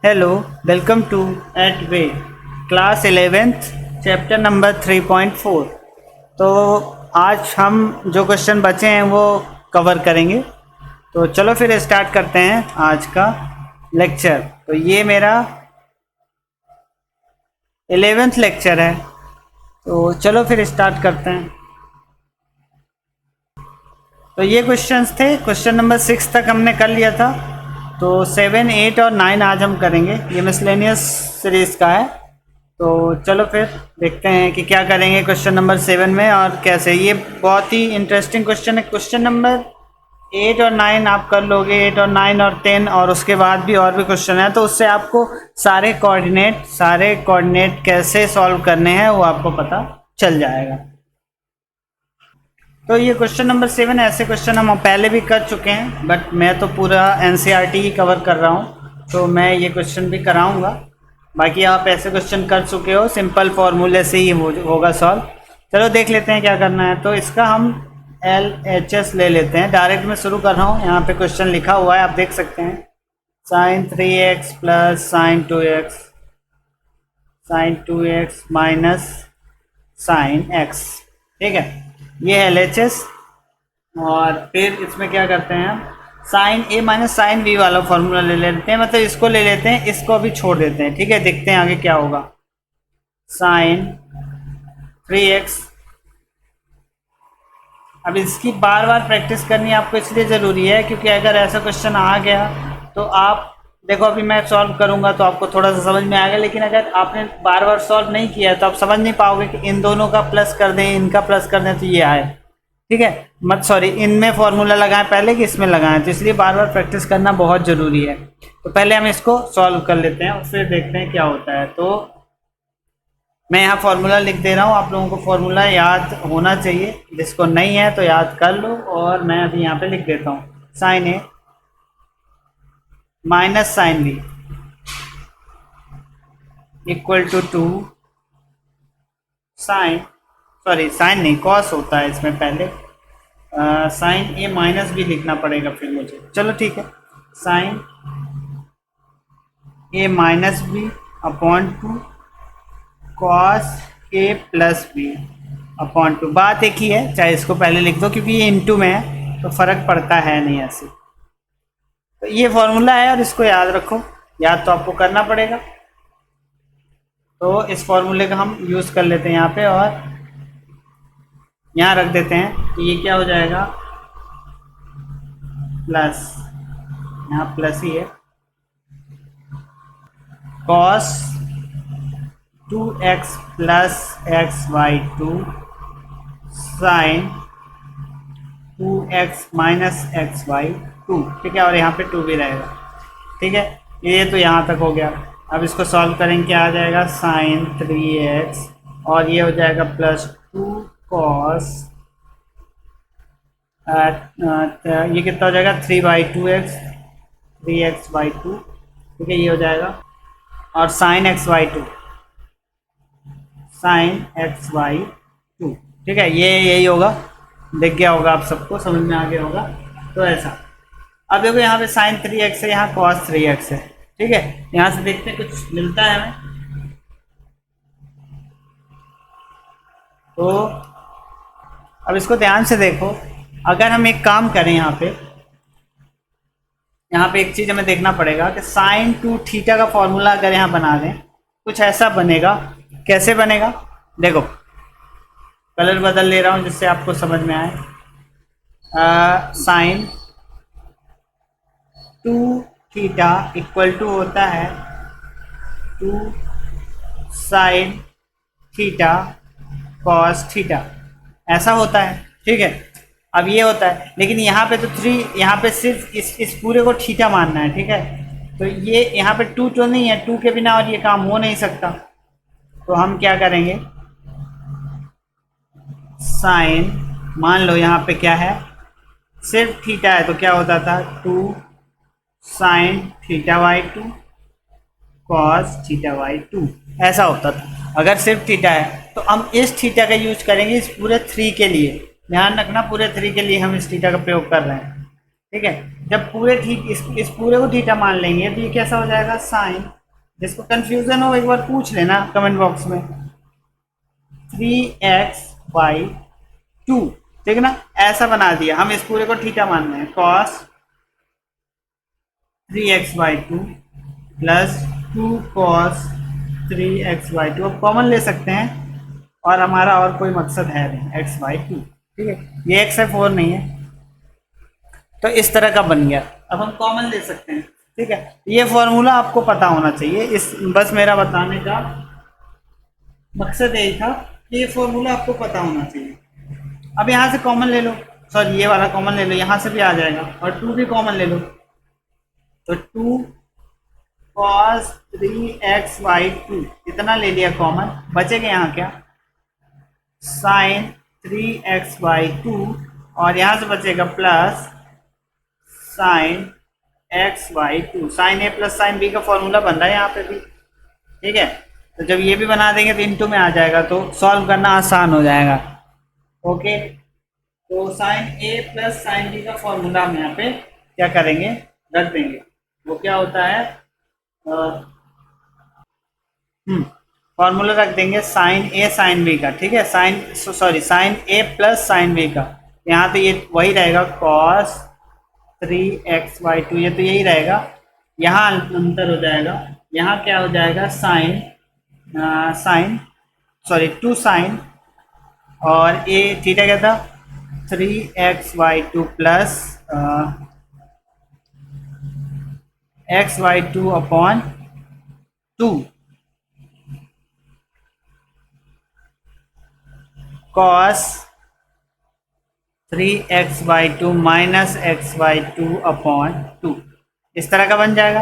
Hello, welcome to at way class 11th chapter number 3.4। तो आज हम जो क्वेश्चन बचे हैं वो कवर करेंगे। तो चलो फिर स्टार्ट करते हैं आज का लेक्चर। तो ये मेरा 11th लेक्चर है, तो चलो फिर स्टार्ट करते हैं। तो ये क्वेश्चंस थे, क्वेश्चन नंबर 6 तक हमने कर लिया था। तो 7, 8 और 9 आज हम करेंगे। ये मिसलेनियस सीरीज़ का है। तो चलो फिर देखते हैं कि क्या करेंगे क्वेश्चन नंबर 7 में और कैसे। ये बहुत ही इंटरेस्टिंग क्वेश्चन है। क्वेश्चन नंबर 8 और 9 आप कर लोगे, 8 और 9 और 10, और उसके बाद भी और भी क्वेश्चन है, तो उससे आपको सारे कोऑर्डिनेट कैसे सॉल्व करने हैं वो आपको पता चल जाएगा। तो ये क्वेश्चन नंबर 7 ऐसे क्वेश्चन हम पहले भी कर चुके हैं, बट मैं तो पूरा एनसीईआरटी ही कवर कर रहा हूँ, तो मैं ये क्वेश्चन भी कराऊंगा। बाकी आप ऐसे क्वेश्चन कर चुके हो, सिंपल फार्मूले से ही होगा सॉल्व। चलो देख लेते हैं क्या करना है। तो इसका हम LHS ले लेते हैं। डायरेक्ट मैं शुरू कर रहा हूँ, यहाँ पे क्वेश्चन लिखा हुआ है, आप देख सकते हैं। sin 3x plus sin 2x minus sin x, ठीक है। ये है LHS। और फिर इसमें क्या करते हैं हम, sign a minus sine B वाला फॉर्मूला ले लेते हैं, मतलब इसको ले लेते हैं, इसको अभी छोड़ देते हैं, ठीक है। देखते हैं आगे क्या होगा। साइन 3x, अब इसकी बार बार प्रैक्टिस करनी आपको इसलिए ज़रूरी है क्योंकि अगर ऐसा क्वेश्चन आ गया तो आप देखो, अभी मैं सॉल्व करूंगा तो आपको थोड़ा सा समझ में आएगा, लेकिन अगर आपने बार बार सॉल्व नहीं किया है तो आप समझ नहीं पाओगे कि इन दोनों का प्लस कर दें, इनका प्लस कर दें तो ये आए, ठीक है। इनमें फॉर्मूला लगाएं पहले कि इसमें लगाएं, तो इसलिए बार बार प्रैक्टिस करना बहुत ज़रूरी है। तो पहले हम इसको सॉल्व कर लेते हैं और फिर देखते हैं क्या होता है। तो मैं यहाँ फार्मूला लिख दे रहा हूँ, आप लोगों को फार्मूला याद होना चाहिए, जिसको नहीं है तो याद कर लो। और मैं अभी यहाँ पे लिख देता हूँ, sine a minus sine b equal to 2 sine नहीं, कॉस होता है इसमें पहले। साइन ए माइनस बी लिखना पड़ेगा फिर मुझे, चलो ठीक है। Sign a minus B upon 2 cos A plus B upon 2। बात एक ही है, चाहे इसको पहले लिख दो क्योंकि ये इनटू में है तो फर्क पड़ता है नहीं ऐसे। तो ये फॉर्मूला है और इसको याद रखो, याद तो आपको करना पड़ेगा। तो इस फॉर्मूले का हम यूज़ कर लेते हैं यहाँ पे और यहाँ रख देते हैं। तो ये क्या हो जाएगा, प्लस, यहाँ प्लस ही है, cos 2x plus x by 2 sine 2x minus x by 2, ठीक है। और यहाँ पे 2 भी रहेगा, ठीक है। ये तो यहाँ तक हो गया। अब इसको सॉल्व करेंगे, क्या आ जाएगा, साइन 3x और ये हो जाएगा प्लस 2 कॉस, ये कितना हो जाएगा, 3/2x 3x/2, ठीक है, ये हो जाएगा। और साइन x/2 साइन x/2, ठीक है, ये यही होगा। दिख गया होगा, आप सबको समझ में आ गया होगा। तो ऐसा, अब देखो यहाँ पे साइन 3x है, यहाँ कॉस 3x है, ठीक है। यहाँ से देखते हैं कुछ मिलता है हमें। तो अब इसको ध्यान से देखो, अगर हम एक काम करें यहाँ पे एक चीज़ हमें देखना पड़ेगा कि साइन 2 थीटा का फॉर्मूला अगर यहाँ बना दें, कुछ ऐसा बनेगा। कैसे बनेगा, देखो कलर बदल ले रहा हूँ जिससे आपको समझ में आए। साइन 2 थीटा इक्वल टू होता है 2 साइन थीटा कॉस थीटा, ऐसा होता है, ठीक है। अब ये होता है, लेकिन यहाँ पे तो 3, यहाँ पे सिर्फ इस पूरे को थीटा मानना है, ठीक है। तो ये यहाँ पे 2 तो नहीं है, 2 के बिना और ये काम हो नहीं सकता। तो हम क्या करेंगे, साइन, मान लो यहाँ पे क्या है, सिर्फ थीटा है, तो क्या होता था 2 साइन θ/2 कॉस θ/2, ऐसा होता था अगर सिर्फ थीटा है। तो हम इस थीटा का यूज करेंगे इस पूरे 3 के लिए। ध्यान रखना, पूरे 3 के लिए हम इस थीटा का प्रयोग कर रहे हैं, ठीक है। जब पूरे ठीक इस पूरे को थीटा मान लेंगे तो ये कैसा हो जाएगा साइन। जिसको कंफ्यूजन हो एक बार पूछ लेना कमेंट बॉक्स में। 3x/2, ठीक है ना, ऐसा बना दिया। हम इस पूरे को थीटा मान रहे हैं। cos 3x/2 plus 2 cos 3x/2, अब कॉमन ले सकते हैं और हमारा और कोई मकसद है नहीं, x/2, ठीक है। ये x है 4 नहीं है, तो इस तरह का बन गया। अब हम कॉमन ले सकते हैं, ठीक है। ये फॉर्मूला आपको पता होना चाहिए। इस बस मेरा बताने का मकसद यही था कि ये फॉर्मूला आपको पता होना चाहिए। अब यहाँ से कॉमन ले लो, सॉरी ये वाला कॉमन ले लो, यहाँ से भी आ जाएगा, और 2 भी कॉमन ले लो, तो 2 cos 3x/2 इतना ले लिया कॉमन। बचेगा यहाँ क्या, sin 3x/2, और यहाँ से बचेगा plus sin x/2। sin a plus sin b का फॉर्मूला बन रहा है यहाँ पे भी, ठीक है। तो जब ये भी बना देंगे तो इनटू में आ जाएगा, तो सॉल्व करना आसान हो जाएगा। ओके, तो sin a plus sin b का फॉर्मूला हम यहाँ पे क्या करेंगे, रख देंगे। वो क्या होता है, फॉर्मूला रख देंगे sin a sin b का, ठीक है। sin a plus sin b का, यहाँ तो ये वही रहेगा cos 3x/2, ये तो यही रहेगा। यहाँ अंतर हो जाएगा, यहाँ क्या हो जाएगा टू साइन, और ये थीटा क्या था 3x/2 plus x/2/2 cos 3x/2 minus x/2/2, इस तरह का बन जाएगा,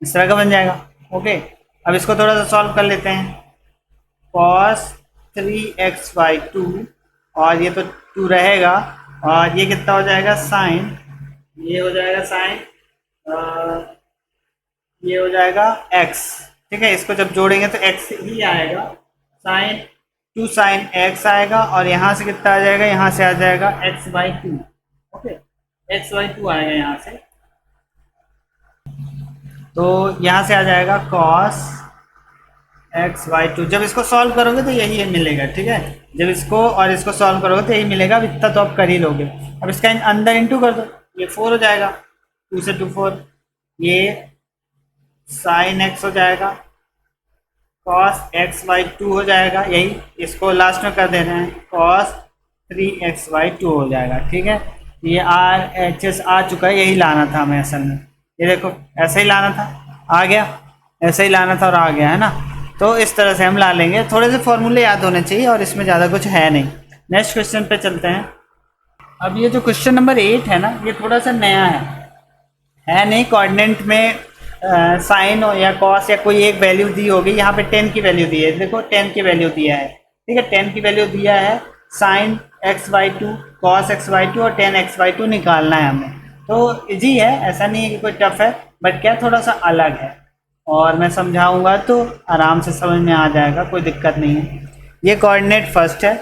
इस तरह का बन जाएगा। ओके, अब इसको थोड़ा सा सॉल्व कर लेते हैं। cos 3x/2, और ये तो 2 रहेगा, और ये कितना हो जाएगा साइन, ये हो जाएगा साइन, ये हो जाएगा x, ठीक है। इसको जब जोड़ेंगे तो x ही आएगा, साइन 2 साइन x आएगा, और यहाँ से कितना आ जाएगा, यहाँ से आ जाएगा x/2। ओके, x/2 आएगा यहाँ से, तो यहाँ से आ जाएगा cos x/2। जब इसको सॉल्व करोगे तो यही मिलेगा, ठीक है। जब इसको और इसको सॉल्व करोगे तो यही मिलेगा। अब इतना तो आप कर ही लोगे। अब इसका अंदर इंटू कर दो, ये 4 हो जाएगा, 2 से 2 4, ये sin x हो जाएगा, cos x/2 हो जाएगा, यही इसको लास्ट में कर दे रहे हैं, cos 3x/2 हो जाएगा, ठीक है। ये RHS आ चुका है, यही लाना था हमें असल में। ये देखो ऐसे ही लाना था, आ गया, ऐसे ही लाना था और आ गया, है ना। तो इस तरह से हम ला लेंगे। थोड़े से फॉर्मूले याद होने चाहिए, और इसमें ज़्यादा कुछ है नहीं। नेक्स्ट क्वेश्चन पे चलते हैं। अब ये जो क्वेश्चन नंबर 8 है ना, ये थोड़ा सा नया है नहीं। कोऑर्डिनेट में साइन या कॉस या कोई एक वैल्यू दी होगी, यहाँ पे 10 की वैल्यू दी है, देखो 10 की वैल्यू दिया है, ठीक है। 10 की वैल्यू दिया है, साइन x/2 cos x/2 और 10x/2 निकालना है हमें। तो इजी है, ऐसा नहीं है कि कोई टफ है, बट क्या थोड़ा सा अलग है, और मैं समझाऊंगा तो आराम से समझ में आ जाएगा, कोई दिक्कत नहीं है। ये कोऑर्डिनेट फर्स्ट है,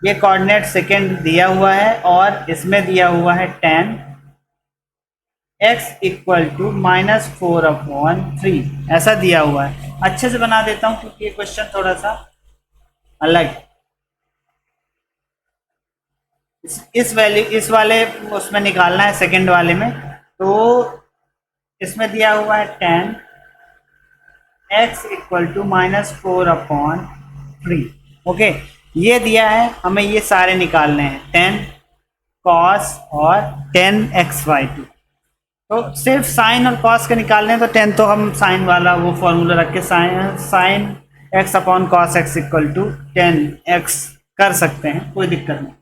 ये कोऑर्डिनेट सेकेंड दिया हुआ है, और इसमें दिया हुआ है 10 x = -4/3, ऐसा दिया हुआ है। अच्छे से बना देता हूँ क्योंकि ये क्वेश्चन थोड़ा सा अलग है। इस वैल्यू इस वाले उसमें निकालना है, सेकंड वाले में। तो इसमें दिया हुआ है 10 x = -4/3। ओके, ये दिया है हमें, ये सारे निकालने हैं, 10 cos और 10 x/2। तो सिर्फ साइन और कॉस के निकालने हैं, तो 10 तो हम साइन वाला वो फॉर्मूला रख के साइन x/cos x = 10x कर सकते हैं, कोई दिक्कत नहीं।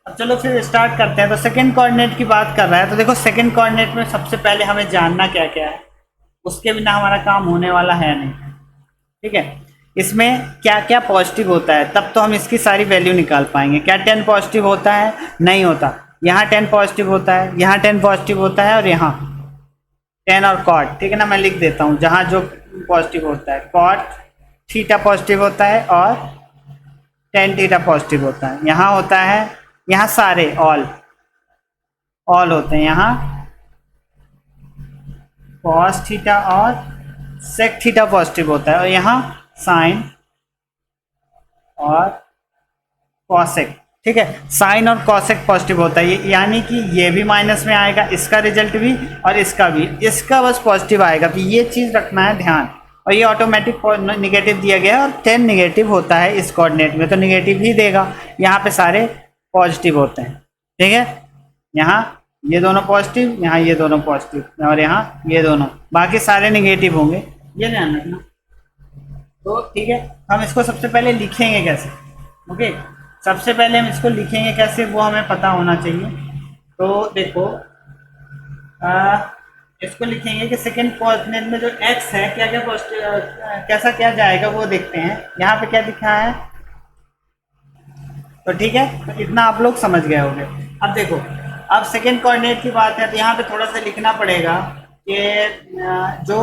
अब चलो फिर स्टार्ट करते हैं। तो सेकंड कोऑर्डिनेट की बात कर रहा है, तो देखो सेकंड कोऑर्डिनेट में सबसे पहले हमें जानना क्या क्या है, उसके बिना हमारा काम होने वाला है नहीं, ठीक है। इसमें क्या क्या पॉजिटिव होता है, तब तो हम इसकी सारी वैल्यू निकाल पाएंगे। क्या 10 पॉजिटिव होता है, नहीं होता। यहाँ 10 पॉजिटिव होता है, यहाँ 10 पॉजिटिव होता है, और यहाँ 10 और कॉट, ठीक है ना। मैं लिख देता हूँ जहाँ जो पॉजिटिव होता है, कॉट थीटा पॉजिटिव होता है और 10 थीटा पॉजिटिव होता है। यहाँ होता है यहाँ सारे ऑल होते हैं, यहाँ कॉस थीटा और सेक थीटा पॉजिटिव होता है, और यहाँ साइन और कॉसेक, ठीक है, साइन और कॉसेक पॉजिटिव होता है, यानी कि ये भी माइनस में आएगा, इसका रिजल्ट भी और इसका भी, इसका बस पॉजिटिव आएगा। तो ये चीज़ रखना है ध्यान। और ये ऑटोमेटिक निगेटिव दिया गया है और 10 निगेटिव होता है इस कोऑर्डिनेट में, तो निगेटिव ही देगा। यहाँ पे सारे पॉजिटिव होते हैं, ठीक है, यहाँ ये दोनों पॉजिटिव, यहाँ ये दोनों पॉजिटिव, और यहाँ ये दोनों, बाकी सारे निगेटिव होंगे, ये ध्यान रखना। तो ठीक है, हम इसको सबसे पहले लिखेंगे कैसे, ओके, सबसे पहले हम इसको लिखेंगे कैसे वो हमें पता होना चाहिए। तो देखो इसको लिखेंगे कि सेकेंड कोऑर्डिनेट में जो x है क्या क्या कैसा क्या जाएगा वो देखते हैं। यहाँ पे क्या लिखा है, तो ठीक है, तो इतना आप लोग समझ गए होंगे। अब देखो, अब सेकेंड कोऑर्डिनेट की बात है तो यहाँ पे थोड़ा सा लिखना पड़ेगा कि जो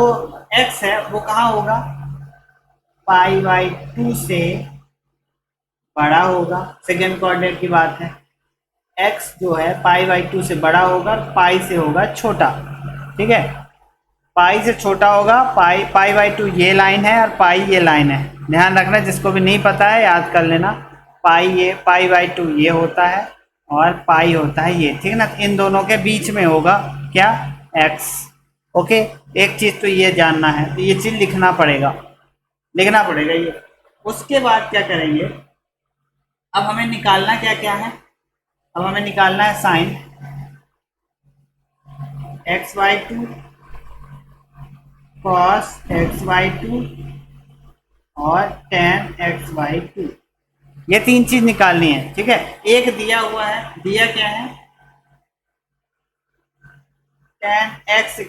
x है वो कहाँ होगा, π/2 से बड़ा होगा। सेकेंड कोऑर्डिनेट की बात है, x जो है π/2 से बड़ा होगा, पाई से होगा छोटा, ठीक है, पाई से छोटा होगा, π/2 ये लाइन है और पाई ये लाइन है, ध्यान रखना, जिसको भी नहीं पता है याद कर लेना। π/2 ये होता है और पाई होता है ये, ठीक है ना, इन दोनों के बीच में होगा क्या, x, ओके। एक चीज़ तो ये जानना है, तो ये चीज़ लिखना पड़ेगा ये। उसके बाद क्या करेंगे, अब हमें निकालना क्या क्या है, अब हमें निकालना है साइन x/2 cos x/2 और tan x/2, ये तीन चीज निकालनी है, ठीक है। एक दिया हुआ है, दिया क्या है, tan x =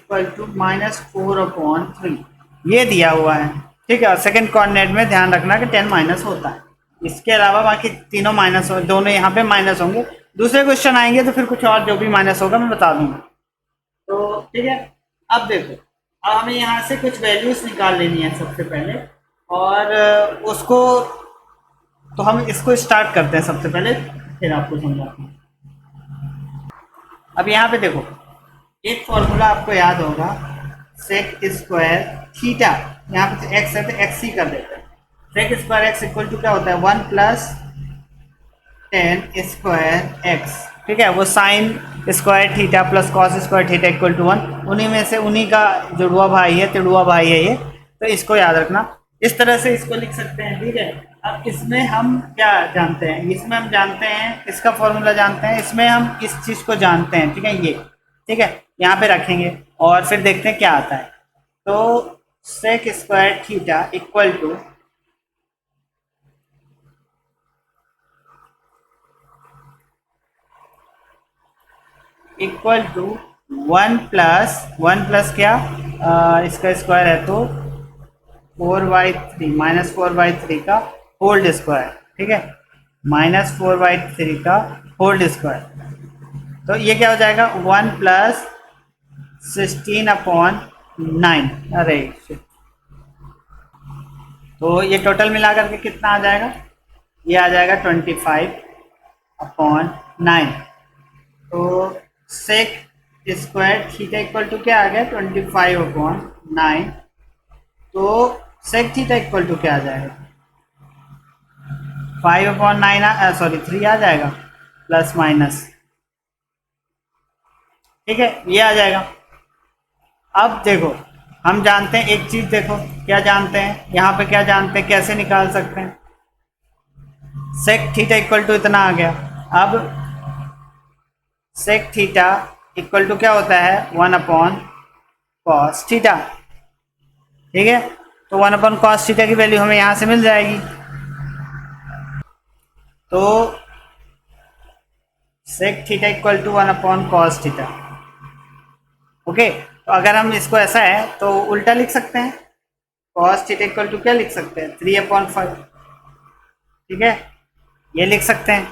-4/3, ये दिया हुआ है, ठीक है। और सेकंड कोऑर्डिनेट में ध्यान रखना कि 10 माइनस होता है, इसके अलावा बाकी तीनों माइनस हो, दोनों यहाँ पे माइनस होंगे। दूसरे क्वेश्चन आएंगे तो फिर कुछ और जो भी माइनस होगा मैं बता दूंगा। तो ठीक है, अब देखो, अब हमें यहाँ से कुछ वैल्यूज निकाल लेनी है सबसे पहले, और उसको तो हम इसको स्टार्ट करते हैं सबसे पहले, फिर आपको समझाते हैं। अब यहाँ पे देखो, एक फॉर्मूला आपको याद होगा, सेक स्क्वायर थीटा, यहाँ पे एक्स है तो एक्स ही कर देते हैं। Sec square x equal to क्या होता है, 1 + tan स्क्वायर एक्स, ठीक है, वो sine square theta plus cos square theta equal to 1, उन्हीं में से उन्हीं का जुड़वा भाई है, तिड़ुआ भाई है ये, तो इसको याद रखना। इस तरह से इसको लिख सकते हैं, ठीक है। अब इसमें हम क्या जानते हैं, इसमें हम जानते हैं, इसका फॉर्मूला जानते हैं, इसमें हम इस चीज़ को जानते हैं, ठीक है, ये, ठीक है, यहाँ पे रखेंगे और फिर देखते हैं क्या आता है। तो sec square theta equal to 1 plus क्या, इसका स्क्वायर है तो 4/3 -4/3 का होल स्क्वायर, ठीक है, -4/3 का होल स्क्वायर, तो ये क्या हो जाएगा, 1 + 16/9, अरे तो ये टोटल मिला करके कितना आ जाएगा, ये आ जाएगा 25/9। तो sec square theta equal to क्या आ गया, 25/9, तो सेक थीटा इक्वल टू क्या आ जाएगा, 5/9, सॉरी 3 आ जाएगा, प्लस माइनस, ठीक है, ये आ जाएगा। अब देखो, हम जानते हैं एक चीज, देखो क्या जानते हैं, यहाँ पे क्या जानते हैं, कैसे निकाल सकते हैं, सेक थीटा इक्वल टू इतना आ गया। अब सेक थीटा इक्वल टू क्या होता है, 1/cos थीटा, ठीक है, तो 1/cos थीटा की वैल्यू हमें यहाँ से मिल जाएगी। तो sec theta equal to 1/cos theta, okay. तो अगर हम इसको ऐसा है तो उल्टा लिख सकते हैं, cos थीटा इक्वल टू क्या लिख सकते हैं, 3/5, ठीक है, ये लिख सकते हैं।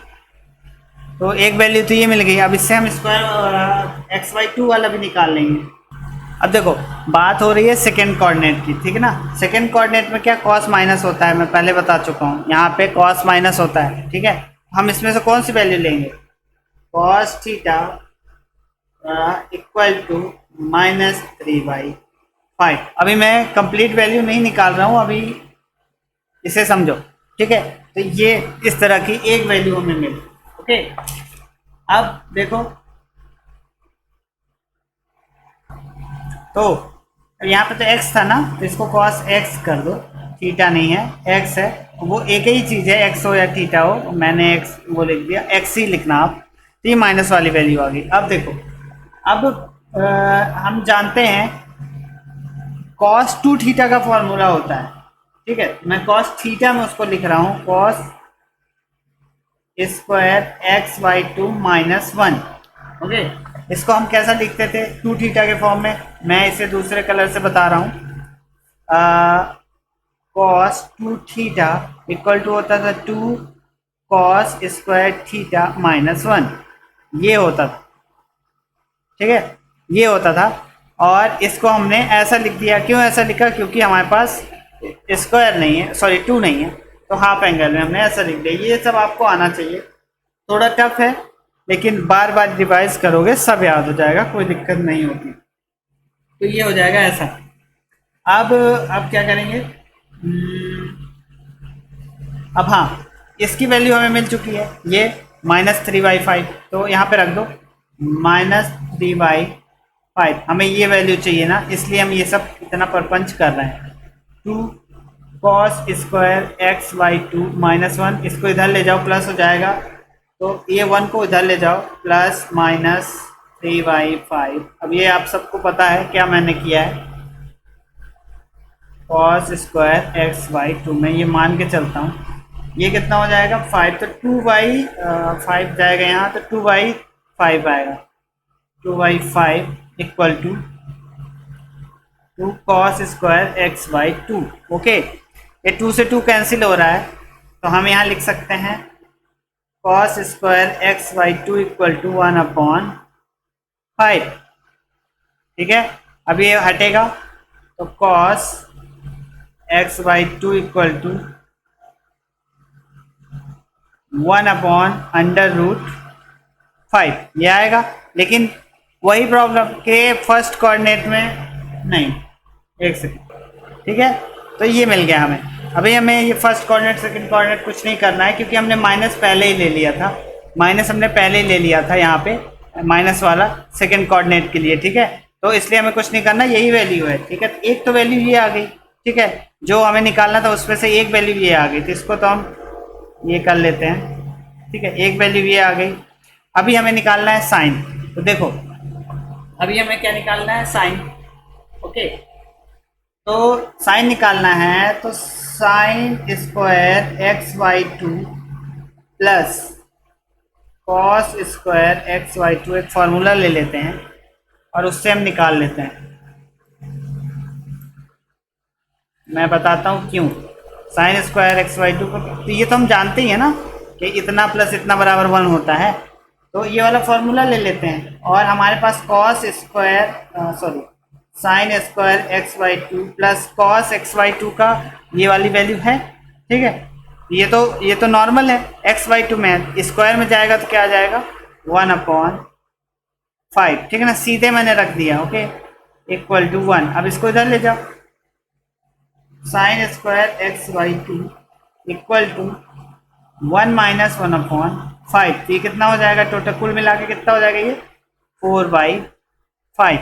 तो एक वैल्यू तो ये मिल गई। अब इससे हम स्क्वायर x/2 वाला भी निकाल लेंगे। अब देखो, बात हो रही है सेकेंड कोऑर्डिनेट की, ठीक है ना। सेकेंड कोऑर्डिनेट में क्या cos माइनस होता है, मैं पहले बता चुका हूँ, यहाँ पे cos माइनस होता है, ठीक है। हम इसमें से कौन सी वैल्यू लेंगे, कॉस थीटा इक्वल टू -3/5। अभी मैं कंप्लीट वैल्यू नहीं निकाल रहा हूँ, अभी इसे समझो, ठीक है। तो ये इस तरह की एक वैल्यू हमें मिली। ओके, अब देखो, तो यहाँ पे तो x था ना, तो इसको cos x कर दो, थीटा नहीं है x है, वो एक ही चीज़ है, x हो या थीटा हो, मैंने x वो लिख दिया, x ही लिखना आप। तो ये माइनस वाली वैल्यू आ गई। अब देखो, अब हम जानते हैं cos 2 थीटा का फॉर्मूला होता है, ठीक है। मैं cos थीटा में उसको लिख रहा हूँ cos स्क्वायर x/2 -1। ओके, इसको हम कैसा लिखते थे 2 थीटा के फॉर्म में, मैं इसे दूसरे कलर से बता रहा हूँ। cos 2 थीटा इक्वल टू होता था 2 cos स्क्वायर थीटा -1, ये होता था, ठीक है, ये होता था। और इसको हमने ऐसा लिख दिया, क्यों ऐसा लिखा, क्योंकि हमारे पास स्क्वायर नहीं है, सॉरी 2 नहीं है, तो हाफ एंगल में हमने ऐसा लिख दिया। ये सब आपको आना चाहिए, थोड़ा टफ है लेकिन बार बार रिवाइज करोगे सब याद हो जाएगा, कोई दिक्कत नहीं होती। तो ये हो जाएगा ऐसा। अब क्या करेंगे, अब हाँ, इसकी वैल्यू हमें मिल चुकी है, ये -3/5, तो यहाँ पे रख दो -3/5। हमें ये वैल्यू चाहिए ना, इसलिए हम ये सब इतना परपंच कर रहे हैं। 2 cos स्क्वायर x/2 -1, इसको इधर ले जाओ, प्लस हो जाएगा, तो ये 1 को इधर ले जाओ, प्लस -3/5। अब ये आप सबको पता है क्या मैंने किया है, cos स्क्वायर x/2 में ये मान के चलता हूँ, ये कितना हो जाएगा 5, तो 2/5 जाएगा यहाँ, तो 2/5 आएगा, 2/5 equal to 2 cos square x/2। Okay, ये 2 से 2 कैंसिल हो रहा है, तो हम यहाँ लिख सकते हैं cos square x/2 equal to 1/5, ठीक है। अब ये हटेगा, तो cos x/2 इक्वल टू 1/√5 ये आएगा। लेकिन वही प्रॉब्लम के फर्स्ट कोऑर्डिनेट में नहीं, एक सेकंड, ठीक है। तो ये मिल गया हमें। अभी हमें ये फर्स्ट कोऑर्डिनेट सेकंड कोऑर्डिनेट कुछ नहीं करना है, क्योंकि हमने माइनस पहले ही ले लिया था, माइनस हमने पहले ही ले लिया था यहाँ पे, माइनस वाला सेकंड कोऑर्डिनेट के लिए, ठीक है। तो इसलिए हमें कुछ नहीं करना, यही वैल्यू है, ठीक है। एक तो वैल्यू ये आ गई, ठीक है, जो हमें निकालना था उसमें से एक वैल्यू ये आ गई, तो इसको तो हम ये कर लेते हैं, ठीक है, एक वैल्यू ये आ गई। अभी हमें निकालना है साइन, तो देखो अभी हमें क्या निकालना है, साइन। ओके, तो साइन निकालना है, तो sine square x/2 plus cos square x/2 एक फार्मूला ले लेते हैं और उससे हम निकाल लेते हैं। मैं बताता हूँ क्यों। साइन स्क्वायर x/2 को, तो ये तो हम जानते ही है ना कि इतना प्लस इतना बराबर 1 होता है, तो ये वाला फॉर्मूला ले लेते हैं। और हमारे पास cos square sorry sine square x/2 plus cos x/2 का ये वाली वैल्यू है, ठीक है। ये तो नॉर्मल है, x/2 में स्क्वायर में जाएगा तो क्या आ जाएगा 1/5, ठीक है ना, सीधे मैंने रख दिया। Okay, equal to 1। अब इसको इधर ले जाओ, sign square x/2 equal to 1 - 1/5, तो ये कितना हो जाएगा टोटल, कुल मिला के कितना हो जाएगा ये 4/5।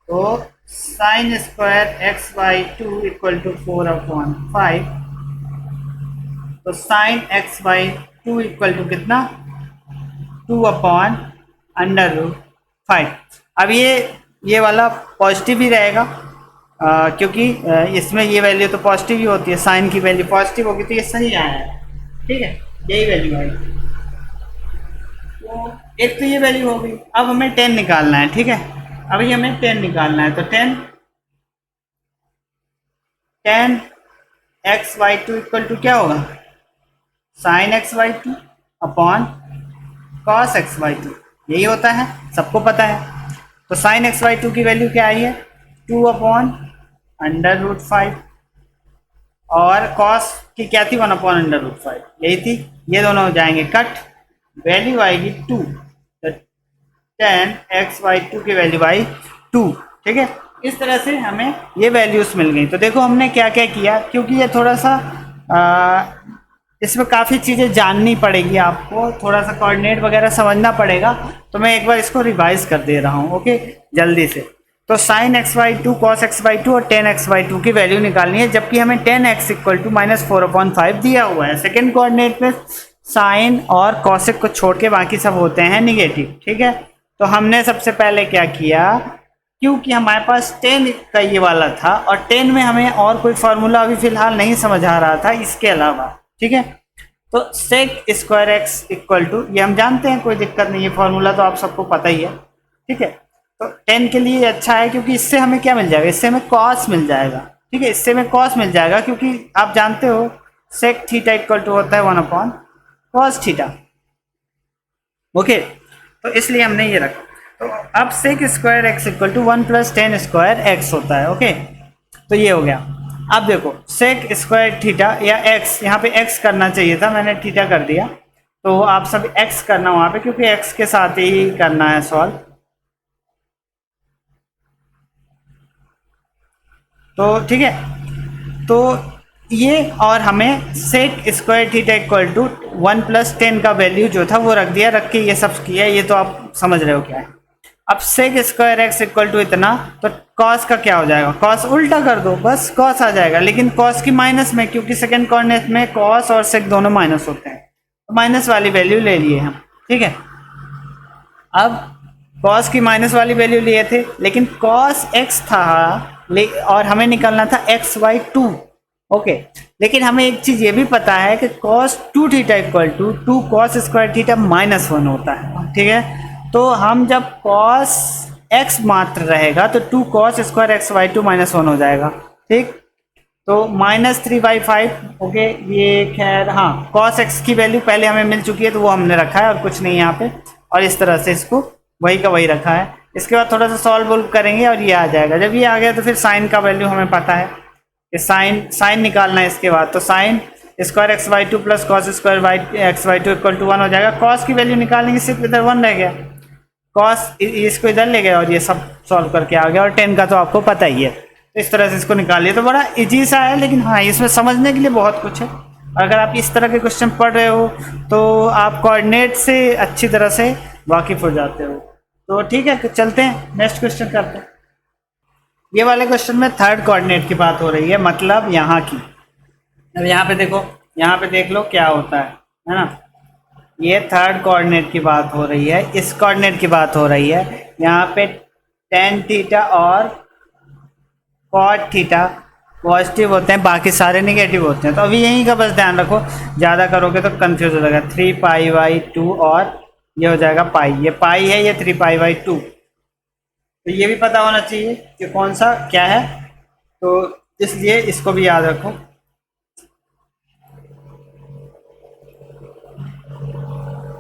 तो sine square x/2 equal to 4/5, तो साइन x/2 इक्वल टू कितना 2/√5। अब ये वाला पॉजिटिव ही रहेगा, क्योंकि इसमें ये वैल्यू तो पॉजिटिव ही होती है, साइन की वैल्यू पॉजिटिव होगी, तो ये सही आया है, ठीक है, यही वैल्यू आएगी। तो एक तो ये वैल्यू हो गई। अब हमें 10 निकालना है, ठीक है, अभी हमें 10 निकालना है, तो 10 x/2 इक्वल टू क्या होगा sign x/2 upon cos x/2, यही होता है, सबको पता है। तो साइन x/2 की वैल्यू क्या आई है 2/√5, और कॉस की क्या थी 1/√5, यही थी। ये दोनों हो जाएंगे कट, वैल्यू आएगी 2। 10x/2 की वैल्यू बाई 2। ठीक है, इस तरह से हमें ये वैल्यूज मिल गई। तो देखो हमने क्या क्या किया, क्योंकि ये थोड़ा सा इसमें काफ़ी चीज़ें जाननी पड़ेगी, आपको थोड़ा सा कोऑर्डिनेट वगैरह समझना पड़ेगा। तो मैं एक बार इसको रिवाइज कर दे रहा हूँ, ओके, जल्दी से। तो sin x/2 cos x/2 और 10x/2 की वैल्यू निकालनी है, जबकि हमें 10x इक्वल टू -4/5 दिया हुआ है। सेकेंड कोऑर्डिनेट में साइन और कॉसेक को छोड़ के बाकी सब होते हैं निगेटिव। ठीक है, तो हमने सबसे पहले क्या किया, क्योंकि हमारे पास 10 का ये वाला था और 10 में हमें और कोई फार्मूला अभी फिलहाल नहीं समझ आ रहा था इसके अलावा। ठीक है, तो sec square x equal to, ये हम जानते हैं, कोई दिक्कत नहीं है, फार्मूला तो आप सबको पता ही है। ठीक है, तो 10 के लिए अच्छा है, क्योंकि इससे हमें क्या मिल जाएगा, इससे हमें कॉस मिल जाएगा। ठीक है, इससे हमें कॉस मिल जाएगा, क्योंकि आप जानते हो सेक थीटा इक्वल टू होता है 1/cos थीटा। ओके, तो इसलिए हमने ये रखा। तो अब sec square x equal to 1 + 10 square x होता है। ओके, तो ये हो गया। अब देखो सेक स्क्वायर थीटा या एक्स, यहाँ पे एक्स करना चाहिए था, मैंने थीटा कर दिया। तो आप सब एक्स करना वहाँ पे, क्योंकि एक्स के साथ ही करना है सॉल्व। तो ठीक है, तो ये, और हमें sec square theta equal to 1 + 10 का वैल्यू जो था वो रख दिया, रख के ये सब किया। ये तो आप समझ रहे हो क्या है। अब sec square x equal to इतना, तो कॉस का क्या हो जाएगा, कॉस उल्टा कर दो, बस कॉस आ जाएगा, लेकिन कॉस की माइनस में, क्योंकि सेकंड कोऑर्डिनेट में कॉस और सेक दोनों माइनस होते हैं, तो माइनस वाली वैल्यू ले लिए हम। ठीक है, अब कॉस की माइनस वाली वैल्यू लिए थे, लेकिन कॉस एक्स था और हमें निकालना था x/2। ओके, लेकिन हमें एक चीज ये भी पता है कि cos 2 theta equal to 2 cos square theta -1 होता है। ठीक है, तो हम जब cos x मात्र रहेगा तो 2 cos स्क्वायर x/2 -1 हो जाएगा। ठीक, तो -3/5। ओके, ये खैर हाँ, cos x की वैल्यू पहले हमें मिल चुकी है, तो वो हमने रखा है और कुछ नहीं यहाँ पे, और इस तरह से इसको वही का वही रखा है। इसके बाद थोड़ा सा सॉल्व करेंगे और ये आ जाएगा। जब ये आ गया तो फिर साइन का वैल्यू हमें पता है कि साइन निकालना है। इसके बाद तो sine square x/2 + cos square x/2 equal to 1 हो जाएगा। cos की वैल्यू निकालेंगे, सिर्फ इधर 1 रह गया, cos इसको इधर ले गया और ये सब सॉल्व करके आ गया। और 10 का तो आपको पता ही है, तो इस तरह से इसको निकालिए। तो बड़ा इजी सा है, लेकिन हाँ इसमें समझने के लिए बहुत कुछ है। अगर आप इस तरह के क्वेश्चन पढ़ रहे हो तो आप कोऑर्डिनेट से अच्छी तरह से वाकिफ हो जाते हो। तो ठीक है, चलते हैं नेक्स्ट क्वेश्चन करते हैं। ये वाले क्वेश्चन में थर्ड कोऑर्डिनेट की बात हो रही है, मतलब यहाँ की। अब यहाँ पे देखो, यहाँ पे देख लो क्या होता है ना। ये थर्ड कोऑर्डिनेट की बात हो रही है, इस कोऑर्डिनेट की बात हो रही है। यहाँ पे tan थीटा और cot थीटा पॉजिटिव होते हैं, बाकी सारे निगेटिव होते हैं। तो अभी यहीं का बस ध्यान रखो, ज़्यादा करोगे तो कंफ्यूज हो जाएगा। 3π/2 और ये हो जाएगा पाई, ये पाई है, ये 3π/2। तो ये भी पता होना चाहिए कि कौन सा क्या है, तो इसलिए इसको भी याद रखो।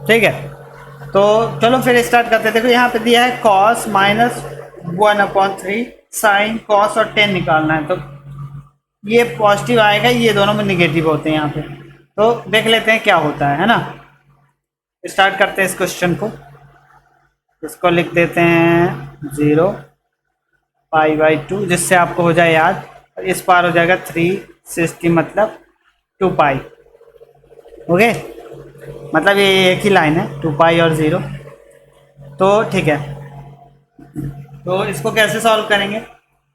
ठीक है, तो चलो फिर स्टार्ट करते हैं। देखो यहाँ पे दिया है cos -1/3 साइन cos और tan निकालना है। तो ये पॉजिटिव आएगा, ये दोनों में निगेटिव होते हैं यहाँ पे। तो देख लेते हैं क्या होता है ना। स्टार्ट करते हैं इस क्वेश्चन को। इसको लिख देते हैं 0π/2, जिससे आपको हो जाए याद। और इस पार हो जाएगा 360, मतलब 2π। ओके, मतलब ये एक ही लाइन है, 2π और 0। तो ठीक है, तो इसको कैसे सॉल्व करेंगे।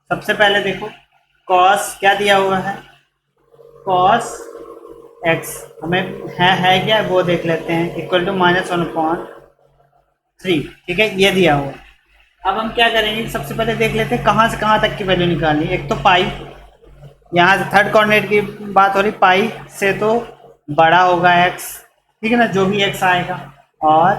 सबसे पहले देखो cos क्या दिया हुआ है, cos x हमें है क्या वो देख लेते हैं, इक्वल टू -1/3। ठीक है, ये दिया हुआ। अब हम क्या करेंगे, सबसे पहले देख लेते हैं कहाँ से कहाँ तक की वैल्यू निकालनी। एक तो पाई, यहाँ से थर्ड कोऑर्डिनेट की बात हो रही, पाई से तो बड़ा होगा x, ठीक है ना, जो भी x आएगा, और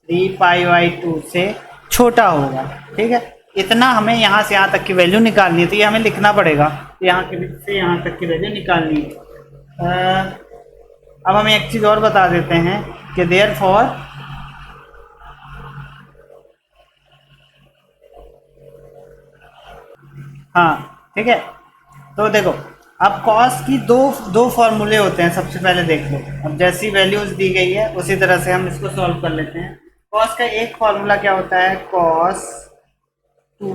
3π/2 से छोटा होगा। ठीक है, इतना हमें यहाँ से यहाँ तक की वैल्यू निकालनी है, तो ये हमें लिखना पड़ेगा। यहाँ से यहाँ तक की वैल्यू निकालनी है। अब हम एक चीज़ और बता देते हैं कि देयरफॉर हाँ, ठीक है, तो देखो अब cos की दो फॉर्मूले होते हैं। सबसे पहले देख लो, अब जैसी वैल्यूज दी गई है उसी तरह से हम इसको सॉल्व कर लेते हैं। कॉस का एक फॉर्मूला क्या होता है, cos two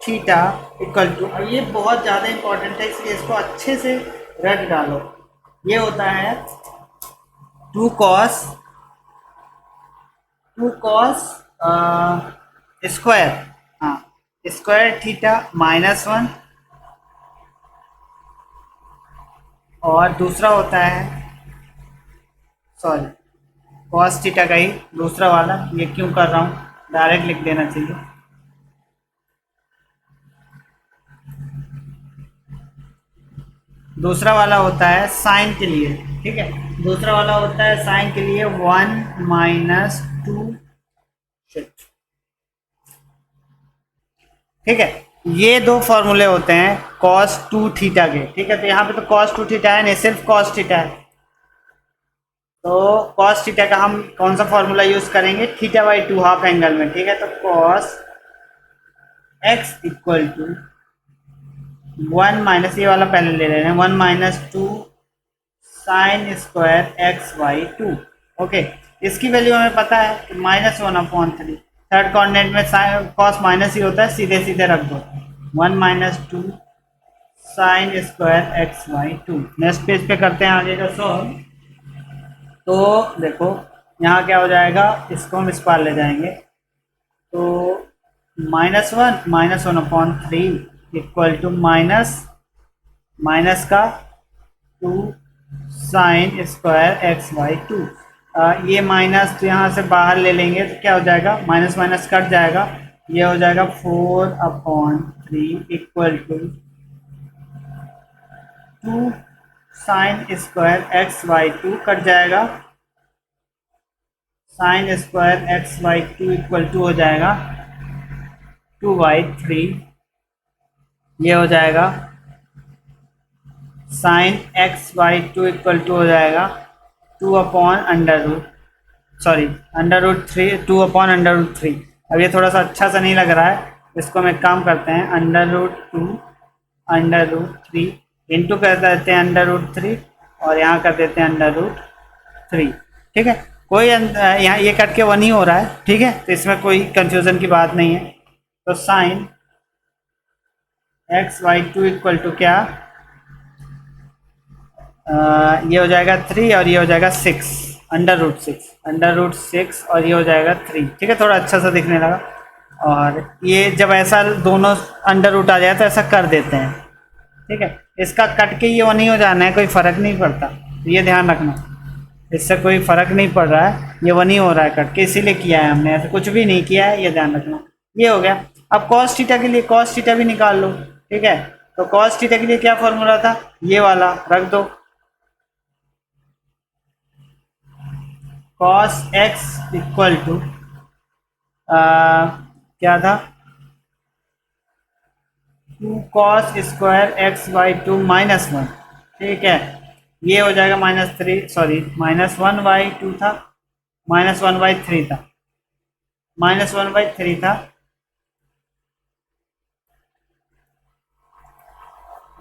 theta equal to, और ये बहुत ज़्यादा इंपॉर्टेंट है इसलिए इसको अच्छे से रट डालो। ये होता है टू कॉस स्क्वायर, हाँ स्क्वायर थीटा -1, और दूसरा होता है सॉरी कॉस थीटा का ही दूसरा वाला, ये क्यों कर रहा हूँ, डायरेक्ट लिख देना चाहिए। दूसरा वाला होता है साइन के लिए, ठीक है, दूसरा वाला होता है साइन के लिए 1 - 2, ठीक है। ये दो फॉर्मूले होते हैं cos 2 थीटा के, ठीक है। तो यहाँ पे तो cos 2 थीटा है नहीं, सिर्फ cos थीटा है। तो cos थीटा का हम कौन सा फॉर्मूला यूज करेंगे, θ/2 हाफ एंगल में, ठीक है। तो cos x equal to 1 minus, ये वाला पहले ले रहे हैं, 1 - 2 साइन स्क्वायर x/2, ओके। इसकी वैल्यू हमें पता है कि -1/3, थर्ड कोऑर्डिनेट में साइन कॉस माइनस ही होता है, सीधे सीधे रख दो, 1 - 2 sine square x/2। Next page पे करते हैं आगे का सॉल्व। तो देखो यहाँ क्या हो जाएगा, इसको हम इस पार ले जाएंगे, तो -1 इक्वल टू माइनस का 2 साइन स्क्वायर x/2। ये माइनस तो यहाँ से बाहर ले लेंगे तो क्या हो जाएगा, माइनस माइनस कट जाएगा, ये हो जाएगा 4/3 equal to 2 sine square x/2 cut जाएगा, sine square x/2 equal to हो जाएगा 2/3, ये हो जाएगा साइन x/2 इक्वल टू हो जाएगा 2/√, सॉरी √3, 2/√3। अब ये थोड़ा सा अच्छा सा नहीं लग रहा है, इसको हम एक काम करते हैं, √2√3 इंटू कर देते हैं √3, और यहाँ कर देते हैं √3, ठीक है। कोई यहाँ ये कट के 1 ही हो रहा है, ठीक है, तो इसमें कोई कंफ्यूजन की बात नहीं है। तो साइन x/2 इक्वल टू क्या, ये हो जाएगा 3 और ये हो जाएगा 6, √6 और ये हो जाएगा 3, ठीक है, थोड़ा अच्छा सा दिखने लगा। और ये जब ऐसा दोनों √, आ जाए तो ऐसा कर देते हैं, ठीक है। इसका कट के ये 1 ही हो जाना है, कोई फ़र्क नहीं पड़ता, तो ये ध्यान रखना, इससे कोई फ़र्क नहीं पड़ रहा है, ये 1 ही हो रहा है कट के, इसीलिए किया है हमने, ऐसे कुछ भी नहीं किया है, ये ध्यान रखना। ये हो गया। अब cos थीटा के लिए cos थीटा भी निकाल लो, ठीक है। तो cos थीटा के लिए क्या फॉर्मूला था, ये वाला रख दो, cos x इक्वल टू क्या था, 2 cos स्क्वायर x/2 -1, ठीक है। ये हो जाएगा -3, सॉरी -1/2 था, -1/3 था, -1/3 था,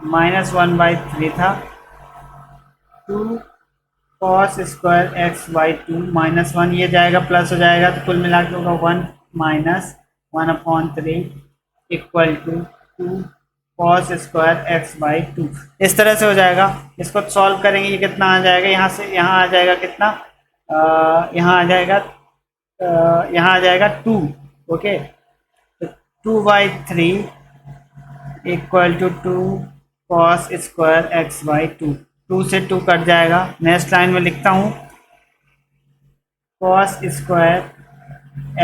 -1/3 था, 2 cos स्क्वायर x/2 -1, ये जाएगा प्लस हो जाएगा, तो कुल मिला के होगा 1 - 1/3 equal to 2 cos square x/2। इस तरह से हो जाएगा। इसको सॉल्व करेंगे, ये कितना आ जाएगा, यहाँ से यहाँ आ जाएगा कितना, यहाँ आ जाएगा यहाँ आ जाएगा 2, ओके। तो 2/3 equal to 2 cos square x/2, 2 से 2 कट जाएगा। नेक्स्ट लाइन में लिखता हूँ, cos square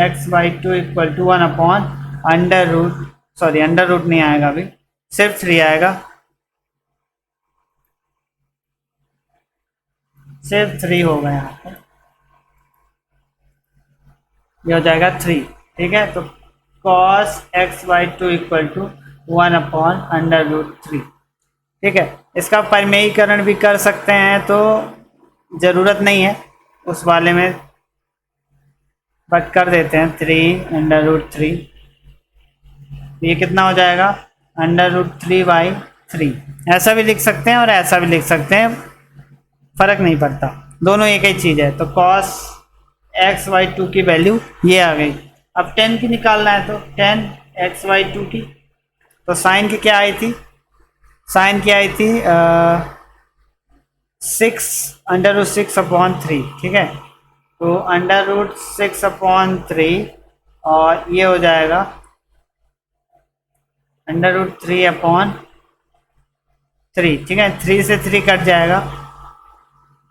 x/2 equal to 1/√, sorry under root नहीं आएगा अभी, सिर्फ 3 आएगा, सिर्फ 3 होगा यहाँ पे, ये हो जाएगा 3, ठीक है। तो cos x/2 इक्वल टू 1/√3, ठीक है। इसका परिमेयीकरण भी कर सकते हैं, तो ज़रूरत नहीं है उस वाले में, बट कर देते हैं 3/√3, ये कितना हो जाएगा, √3/3। ऐसा भी लिख सकते हैं और ऐसा भी लिख सकते हैं, फ़र्क नहीं पड़ता, दोनों एक ही चीज़ है। तो cos 10x/2 की वैल्यू ये आ गई। अब 10 की निकालना है तो 10x/2 की, तो साइन की क्या आई थी, साइन की आई थी 6√6/3, ठीक है। तो √6/3 और ये हो जाएगा √3/3, ठीक है। 3 से 3 कट जाएगा,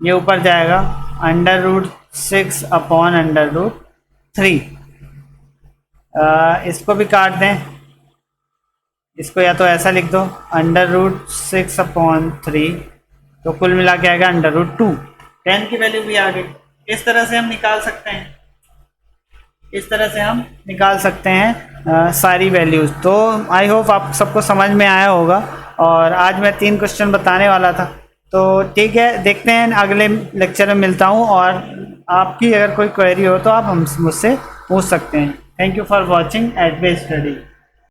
ये ऊपर जाएगा √6/√3। इसको भी काट दें, इसको या तो ऐसा लिख दो √6/3, तो कुल मिला के आएगा √2। 10 की वैल्यू भी आ गई। इस तरह से हम निकाल सकते हैं, इस तरह से हम निकाल सकते हैं सारी वैल्यूज़। तो आई होप आप सबको समझ में आया होगा। और आज मैं 3 क्वेश्चन बताने वाला था, तो ठीक है, देखते हैं अगले लेक्चर में मिलता हूँ। और आपकी अगर कोई क्वेरी हो तो आप हम मुझसे पूछ सकते हैं। Thank you for watching Edave study.